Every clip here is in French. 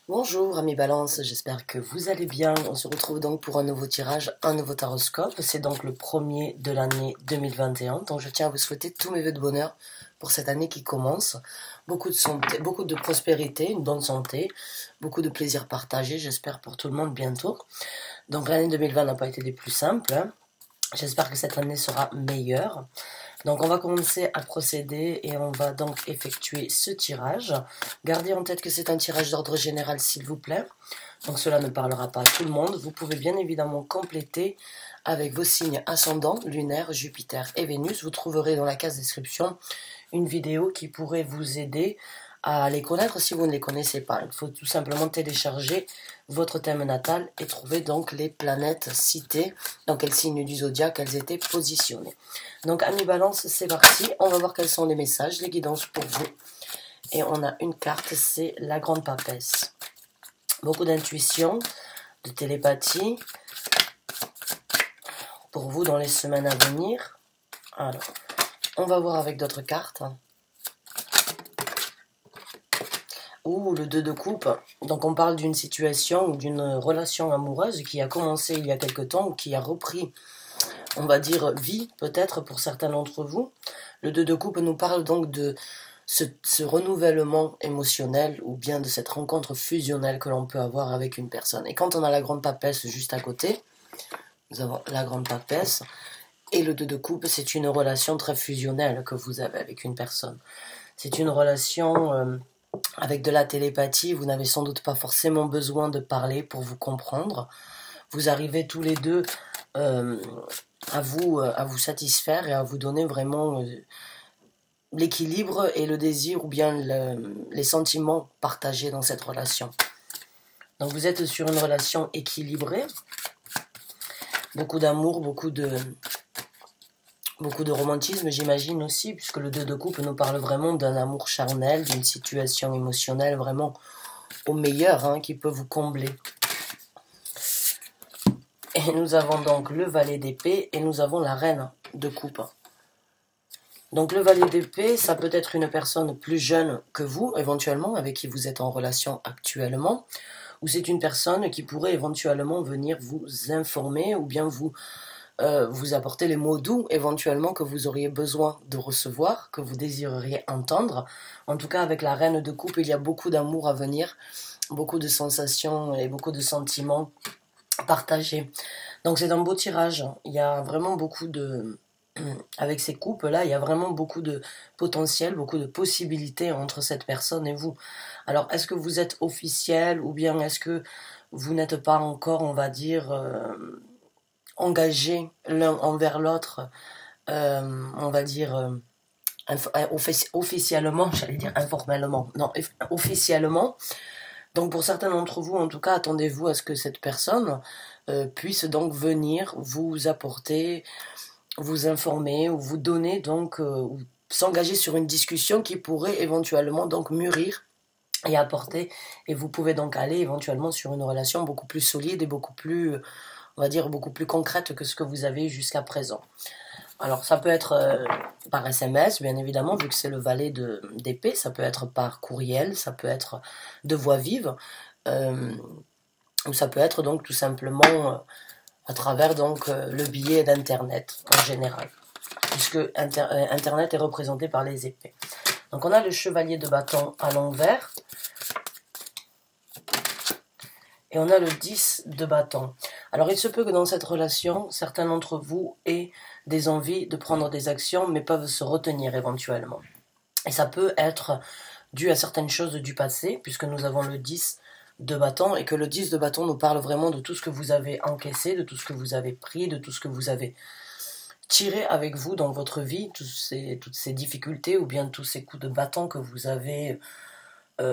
Bonjour amis Balance, j'espère que vous allez bien. On se retrouve donc pour un nouveau tirage, un nouveau taroscope. C'est donc le premier de l'année 2021. Donc je tiens à vous souhaiter tous mes vœux de bonheur pour cette année qui commence. Beaucoup de santé, beaucoup de prospérité, une bonne santé, beaucoup de plaisir partagé, j'espère pour tout le monde bientôt. Donc l'année 2020 n'a pas été des plus simples, hein. J'espère que cette année sera meilleure. Donc on va commencer à procéder et on va donc effectuer ce tirage. Gardez en tête que c'est un tirage d'ordre général s'il vous plaît. Donc cela ne parlera pas à tout le monde. Vous pouvez bien évidemment compléter avec vos signes ascendants, lunaire, Jupiter et Vénus. Vous trouverez dans la case description une vidéo qui pourrait vous aider à les connaître si vous ne les connaissez pas. Il faut tout simplement télécharger votre thème natal et trouver donc les planètes citées, dans quel signe du zodiaque elles étaient positionnées. Donc amis Balance, c'est parti, on va voir quels sont les messages, les guidances pour vous. Et on a une carte, c'est la grande papesse. Beaucoup d'intuition, de télépathie pour vous dans les semaines à venir. Alors, on va voir avec d'autres cartes. Ou le 2 de coupe. Donc on parle d'une situation ou d'une relation amoureuse qui a commencé il y a quelque temps ou qui a repris, on va dire, vie peut-être pour certains d'entre vous. Le 2 de coupe nous parle donc de ce renouvellement émotionnel ou bien de cette rencontre fusionnelle que l'on peut avoir avec une personne. Et quand on a la grande papesse juste à côté, nous avons la grande papesse et le 2 de coupe, c'est une relation très fusionnelle que vous avez avec une personne. C'est une relation avec de la télépathie, vous n'avez sans doute pas forcément besoin de parler pour vous comprendre. Vous arrivez tous les deux à vous satisfaire et à vous donner vraiment l'équilibre et le désir ou bien les sentiments partagés dans cette relation. Donc vous êtes sur une relation équilibrée, beaucoup d'amour, beaucoup de romantisme, j'imagine aussi, puisque le 2 de coupe nous parle vraiment d'un amour charnel, d'une situation émotionnelle vraiment au meilleur, hein, qui peut vous combler. Et nous avons donc le valet d'épée et nous avons la reine de coupe. Donc le valet d'épée, ça peut être une personne plus jeune que vous, éventuellement, avec qui vous êtes en relation actuellement, ou c'est une personne qui pourrait éventuellement venir vous informer ou bien vous apporter les mots doux éventuellement que vous auriez besoin de recevoir, que vous désireriez entendre. En tout cas, avec la reine de coupe, il y a beaucoup d'amour à venir, beaucoup de sensations et beaucoup de sentiments partagés. Donc c'est un beau tirage. Il y a vraiment beaucoup de... Avec ces coupes-là, il y a vraiment beaucoup de potentiel, beaucoup de possibilités entre cette personne et vous. Alors, est-ce que vous êtes officiel ou bien est-ce que vous n'êtes pas encore, on va dire... engagés l'un envers l'autre, on va dire officiellement, j'allais dire informellement, non, officiellement. Donc pour certains d'entre vous, en tout cas, attendez-vous à ce que cette personne puisse donc venir vous apporter, vous informer ou vous donner donc, ou s'engager sur une discussion qui pourrait éventuellement donc mûrir et apporter, et vous pouvez donc aller éventuellement sur une relation beaucoup plus solide et beaucoup plus, on va dire, beaucoup plus concrète que ce que vous avez jusqu'à présent. Alors ça peut être par SMS, bien évidemment, vu que c'est le valet d'épée, ça peut être par courriel, ça peut être de voix vive, ou ça peut être donc tout simplement à travers donc le billet d'internet en général, puisque internet est représenté par les épées. Donc on a le chevalier de bâton à l'envers, et on a le 10 de bâton. Alors il se peut que dans cette relation, certains d'entre vous aient des envies de prendre des actions, mais peuvent se retenir éventuellement. Et ça peut être dû à certaines choses du passé, puisque nous avons le 10 de bâton, et que le 10 de bâton nous parle vraiment de tout ce que vous avez encaissé, de tout ce que vous avez pris, de tout ce que vous avez tiré avec vous dans votre vie, toutes ces difficultés, ou bien tous ces coups de bâton que vous avez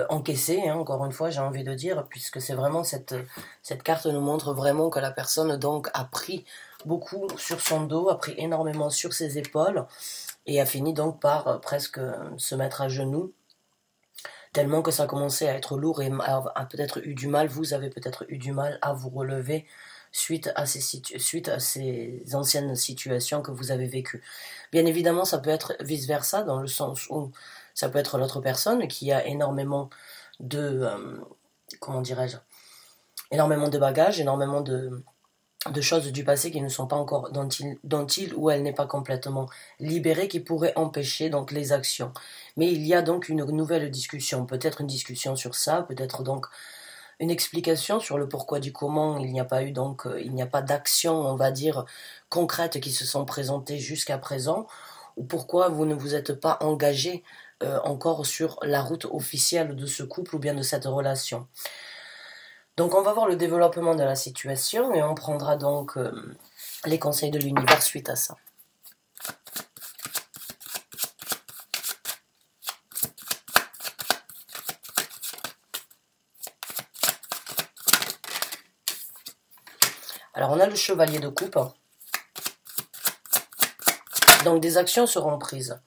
encaissé, hein, encore une fois j'ai envie de dire, puisque c'est vraiment cette carte nous montre vraiment que la personne donc a pris beaucoup sur son dos, a pris énormément sur ses épaules et a fini donc par presque se mettre à genoux, tellement que ça commençait à être lourd et a peut-être eu du mal, vous avez peut-être eu du mal à vous relever suite à ces anciennes situations que vous avez vécues. Bien évidemment, ça peut être vice-versa, dans le sens où ça peut être l'autre personne qui a énormément de comment dirais-je, énormément de bagages, énormément de choses du passé qui ne sont pas encore, dont il ou elle n'est pas complètement libéré, qui pourraient empêcher donc les actions. Mais il y a donc une nouvelle discussion, peut-être une discussion sur ça, peut-être donc une explication sur le pourquoi du comment il n'y a pas eu donc, il n'y a pas d'actions, on va dire, concrètes qui se sont présentées jusqu'à présent, ou pourquoi vous ne vous êtes pas engagé encore sur la route officielle de ce couple ou bien de cette relation. Donc on va voir le développement de la situation et on prendra donc les conseils de l'univers suite à ça. Alors on a le chevalier de coupe. Donc des actions seront prises.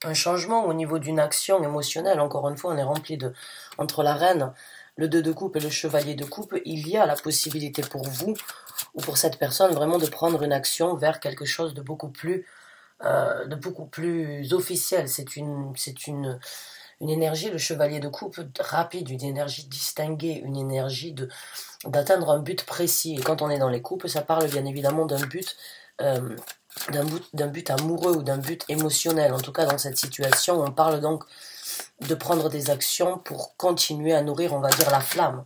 Un changement au niveau d'une action émotionnelle, encore une fois on est rempli de... Entre la reine, le 2 de coupe et le chevalier de coupe, il y a la possibilité pour vous ou pour cette personne vraiment de prendre une action vers quelque chose de beaucoup plus officiel. C'est une énergie, le chevalier de coupe, rapide, une énergie distinguée, une énergie d'atteindre un but précis. Et quand on est dans les couples, ça parle bien évidemment d'un but amoureux ou d'un but émotionnel. En tout cas, dans cette situation, on parle donc de prendre des actions pour continuer à nourrir, on va dire, la flamme.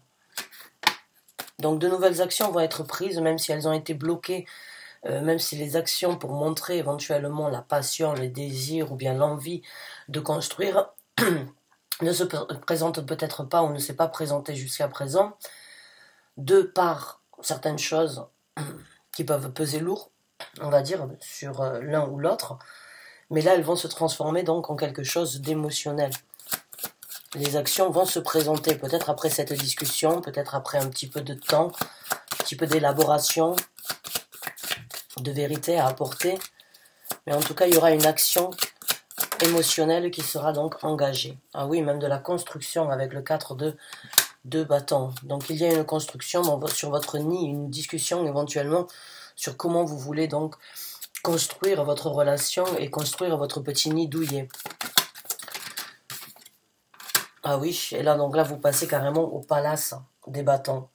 Donc de nouvelles actions vont être prises, même si elles ont été bloquées, même si les actions pour montrer éventuellement la passion, le désir ou bien l'envie de construire ne se présentent peut-être pas ou ne s'est pas présentées jusqu'à présent, de par certaines choses qui peuvent peser lourd, on va dire, sur l'un ou l'autre, mais là elles vont se transformer donc en quelque chose d'émotionnel. Les actions vont se présenter peut-être après cette discussion, peut-être après un petit peu de temps, un petit peu d'élaboration, de vérité à apporter. Mais en tout cas, il y aura une action émotionnelle qui sera donc engagée. Ah oui, même de la construction avec le 4 de bâton. Donc il y a une construction sur votre nid, une discussion éventuellement sur comment vous voulez donc construire votre relation et construire votre petit nid douillet. Ah oui, et là, donc là, vous passez carrément au palace des bâtons.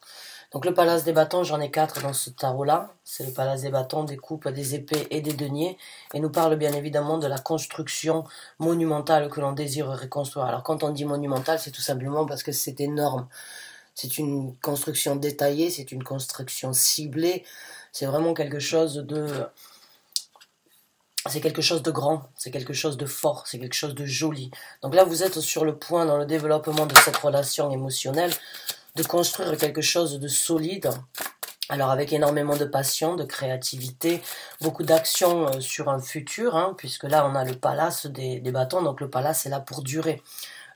Donc le palace des bâtons, j'en ai 4 dans ce tarot-là. C'est le palace des bâtons, des coupes, des épées et des deniers. Et nous parle bien évidemment de la construction monumentale que l'on désire reconstruire. Alors quand on dit monumentale, c'est tout simplement parce que c'est énorme. C'est une construction détaillée, c'est une construction ciblée. C'est vraiment quelque chose de... C'est quelque chose de grand, c'est quelque chose de fort, c'est quelque chose de joli. Donc là, vous êtes sur le point, dans le développement de cette relation émotionnelle, de construire quelque chose de solide. Alors avec énormément de passion, de créativité, beaucoup d'action sur un futur, hein, puisque là, on a le palace des bâtons, donc le palace est là pour durer.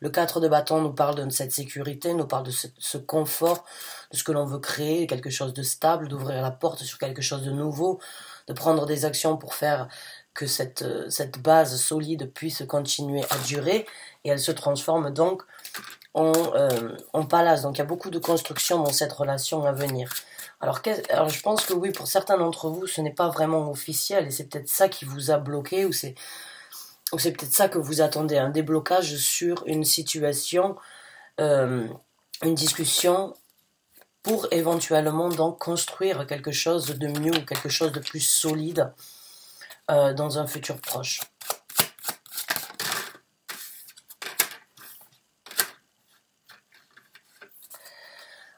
Le 4 de bâton nous parle de cette sécurité, nous parle de ce confort, de ce que l'on veut créer, quelque chose de stable, d'ouvrir la porte sur quelque chose de nouveau, de prendre des actions pour faire que cette base solide puisse continuer à durer, et elle se transforme donc en palace. Donc il y a beaucoup de construction dans cette relation à venir. Alors je pense que oui, pour certains d'entre vous, ce n'est pas vraiment officiel, et c'est peut-être ça qui vous a bloqué, ou c'est peut-être ça que vous attendez, un déblocage sur une situation, une discussion, pour éventuellement donc construire quelque chose de mieux, ou quelque chose de plus solide, dans un futur proche.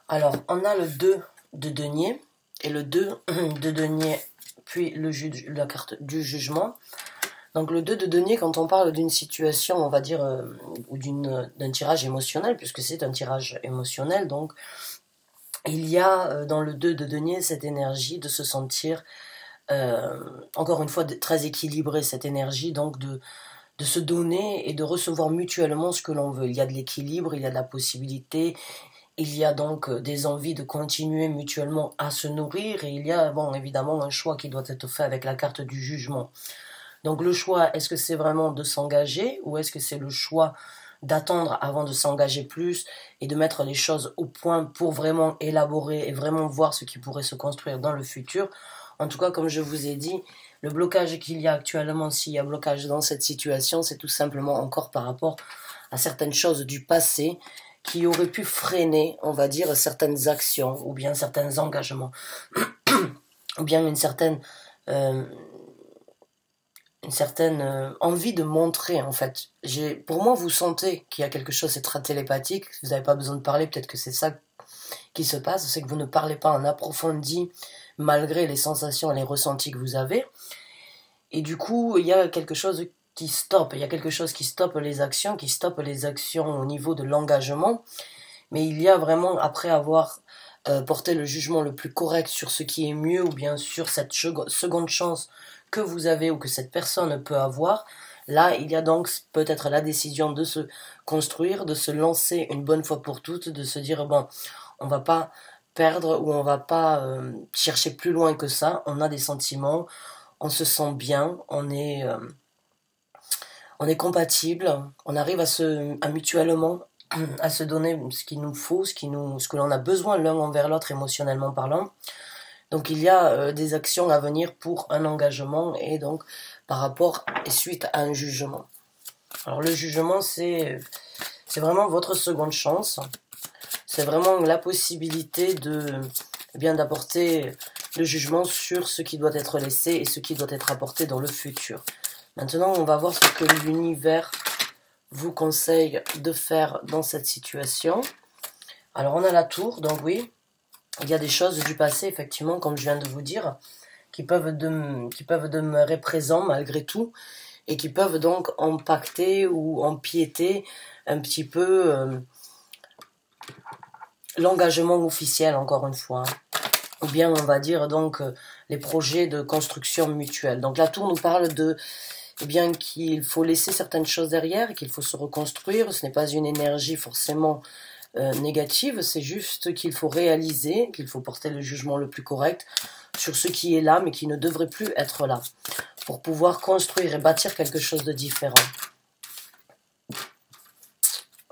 Alors, on a le 2 de denier, et le 2 de denier, puis la carte du jugement. Donc le 2 de denier, quand on parle d'une situation, on va dire, ou d'un tirage émotionnel, puisque c'est un tirage émotionnel, donc il y a dans le 2 de denier cette énergie de se sentir... encore une fois très équilibré, cette énergie donc de se donner et de recevoir mutuellement ce que l'on veut. Il y a de l'équilibre, il y a de la possibilité, il y a donc des envies de continuer mutuellement à se nourrir, et il y a bon évidemment un choix qui doit être fait avec la carte du jugement. Donc le choix, est-ce que c'est vraiment de s'engager, ou est-ce que c'est le choix d'attendre avant de s'engager plus et de mettre les choses au point pour vraiment élaborer et vraiment voir ce qui pourrait se construire dans le futur. En tout cas, comme je vous ai dit, le blocage qu'il y a actuellement, s'il y a blocage dans cette situation, c'est tout simplement encore par rapport à certaines choses du passé qui aurait pu freiner, on va dire, certaines actions ou bien certains engagements ou bien une certaine envie de montrer en fait. Pour moi, vous sentez qu'il y a quelque chose, c'est très télépathique, vous n'avez pas besoin de parler, peut-être que c'est ça qui se passe, c'est que vous ne parlez pas en approfondi malgré les sensations et les ressentis que vous avez. Et du coup, il y a quelque chose qui stoppe, il y a quelque chose qui stoppe les actions, au niveau de l'engagement. Mais il y a vraiment, après avoir porté le jugement le plus correct sur ce qui est mieux, ou bien sur cette seconde chance que vous avez ou que cette personne peut avoir, là, il y a donc peut-être la décision de se construire, de se lancer une bonne fois pour toutes, de se dire, bon, on va pas perdre ou on va pas chercher plus loin que ça, on a des sentiments, on se sent bien, on est compatible, on arrive à mutuellement à se donner ce qu'il nous faut, ce que l'on a besoin l'un envers l'autre émotionnellement parlant. Donc il y a des actions à venir pour un engagement et donc par rapport et suite à un jugement. Alors le jugement c'est vraiment votre seconde chance. C'est vraiment la possibilité d'apporter le jugement sur ce qui doit être laissé et ce qui doit être apporté dans le futur. Maintenant, on va voir ce que l'univers vous conseille de faire dans cette situation. Alors, on a la tour, donc oui, il y a des choses du passé, effectivement, comme je viens de vous dire, qui peuvent demeurer présents malgré tout, et qui peuvent donc impacter ou empiéter un petit peu l'engagement officiel, encore une fois. Ou bien, on va dire, donc, les projets de construction mutuelle. Donc, la tour nous parle qu'il faut laisser certaines choses derrière, qu'il faut se reconstruire. Ce n'est pas une énergie forcément négative, c'est juste qu'il faut réaliser, qu'il faut porter le jugement le plus correct sur ce qui est là, mais qui ne devrait plus être là, pour pouvoir construire et bâtir quelque chose de différent.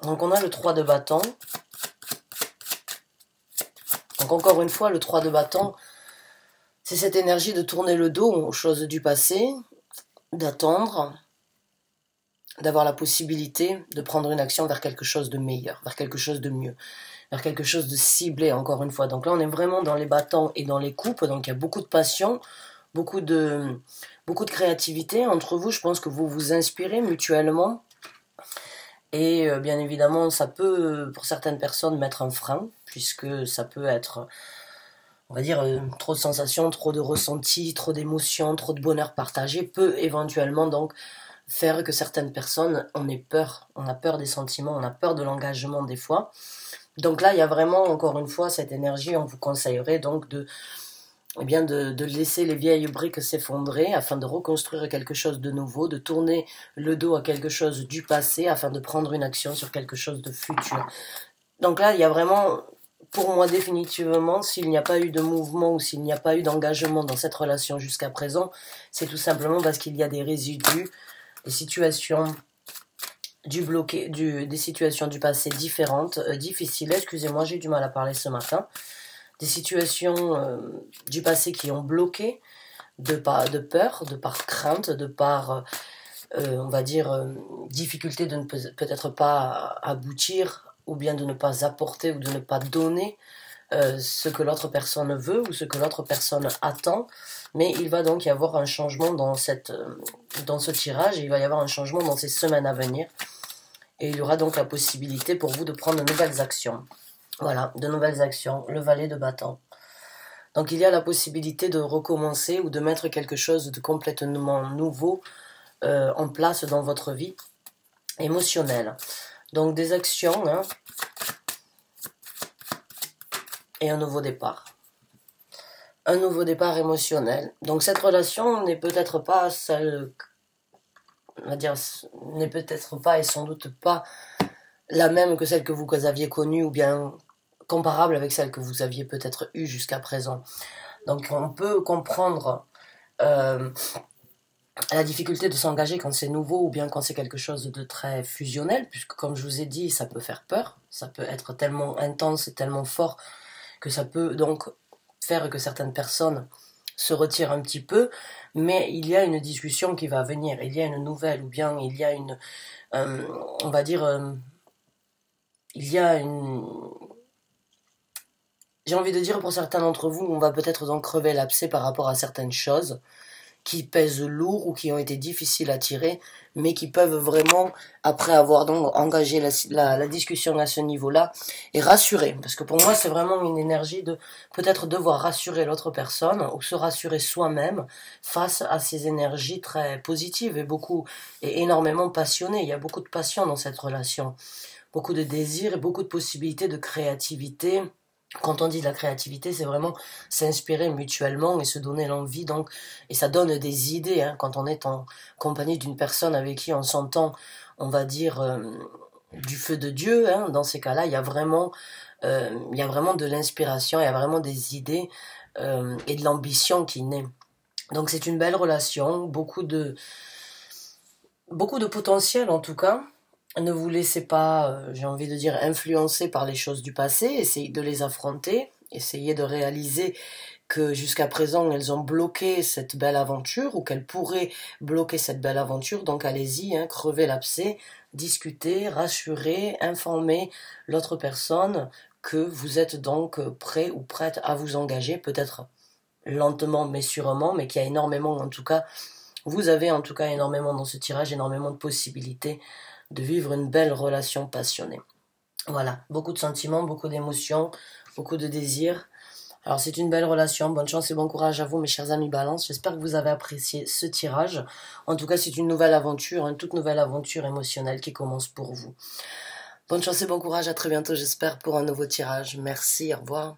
Donc on a le 3 de bâton. Donc encore une fois, le 3 de bâton, c'est cette énergie de tourner le dos aux choses du passé, d'attendre, d'avoir la possibilité de prendre une action vers quelque chose de meilleur, vers quelque chose de mieux, vers quelque chose de ciblé, encore une fois. Donc là, on est vraiment dans les bâtons et dans les coupes, donc il y a beaucoup de passion, beaucoup de créativité entre vous. Je pense que vous vous inspirez mutuellement. Et bien évidemment, ça peut, pour certaines personnes, mettre un frein, puisque ça peut être, on va dire, trop de sensations, trop de ressentis, trop d'émotions, trop de bonheur partagé, peut éventuellement donc faire que certaines personnes, on a peur des sentiments, on a peur de l'engagement des fois. Donc là, il y a vraiment, encore une fois, cette énergie, on vous conseillerait donc de laisser les vieilles briques s'effondrer afin de reconstruire quelque chose de nouveau, de tourner le dos à quelque chose du passé afin de prendre une action sur quelque chose de futur. Donc là, il y a vraiment, pour moi définitivement, s'il n'y a pas eu de mouvement ou s'il n'y a pas eu d'engagement dans cette relation jusqu'à présent, c'est tout simplement parce qu'il y a des résidus, des situations des situations du passé différentes, difficiles. Excusez-moi, j'ai du mal à parler ce matin. Des situations du passé qui ont bloqué de peur, de par crainte, de par, on va dire, difficulté de ne peut-être pas aboutir, ou bien de ne pas apporter ou de ne pas donner ce que l'autre personne veut ou ce que l'autre personne attend. Mais il va donc y avoir un changement dans ce tirage, et il va y avoir un changement dans ces semaines à venir. Et il y aura donc la possibilité pour vous de prendre de nouvelles actions. Voilà, de nouvelles actions, le valet de bâton. Donc il y a la possibilité de recommencer ou de mettre quelque chose de complètement nouveau en place dans votre vie émotionnelle. Donc des actions et un nouveau départ. Un nouveau départ émotionnel. Donc cette relation n'est peut-être pas celle, on va dire, n'est peut-être pas et sans doute pas la même que celle que vous aviez connue, ou bien comparable avec celle que vous aviez peut-être eue jusqu'à présent. Donc on peut comprendre la difficulté de s'engager quand c'est nouveau, ou bien quand c'est quelque chose de très fusionnel, puisque comme je vous ai dit, ça peut faire peur, ça peut être tellement intense et tellement fort que ça peut donc faire que certaines personnes se retirent un petit peu, mais il y a une discussion qui va venir, il y a une nouvelle, ou bien il y a on va dire, il y a j'ai envie de dire pour certains d'entre vous, on va peut-être donc crever l'abcès par rapport à certaines choses qui pèsent lourd ou qui ont été difficiles à tirer, mais qui peuvent vraiment, après avoir donc engagé la discussion à ce niveau-là, et rassurer. Parce que pour moi, c'est vraiment une énergie de peut-être devoir rassurer l'autre personne ou se rassurer soi-même face à ces énergies très positives et énormément passionnées. Il y a beaucoup de passion dans cette relation, beaucoup de désir et beaucoup de possibilités de créativité. Quand on dit de la créativité, c'est vraiment s'inspirer mutuellement et se donner l'envie, donc, et ça donne des idées, hein, quand on est en compagnie d'une personne avec qui on s'entend, on va dire, du feu de Dieu, hein, dans ces cas-là, il y a vraiment de l'inspiration, il y a vraiment des idées, et de l'ambition qui naît. Donc c'est une belle relation, beaucoup de potentiel en tout cas. Ne vous laissez pas, j'ai envie de dire, influencer par les choses du passé, essayez de les affronter, essayez de réaliser que jusqu'à présent elles ont bloqué cette belle aventure ou qu'elles pourraient bloquer cette belle aventure, donc allez-y, hein, crevez l'abcès, discutez, rassurez, informez l'autre personne que vous êtes donc prêt ou prête à vous engager, peut-être lentement mais sûrement, mais qu'il y a énormément en tout cas, vous avez en tout cas énormément dans ce tirage, énormément de possibilités de vivre une belle relation passionnée. Voilà, beaucoup de sentiments, beaucoup d'émotions, beaucoup de désirs. Alors c'est une belle relation, bonne chance et bon courage à vous mes chers amis Balance, j'espère que vous avez apprécié ce tirage. En tout cas c'est une nouvelle aventure, une toute nouvelle aventure émotionnelle qui commence pour vous. Bonne chance et bon courage, à très bientôt j'espère pour un nouveau tirage. Merci, au revoir.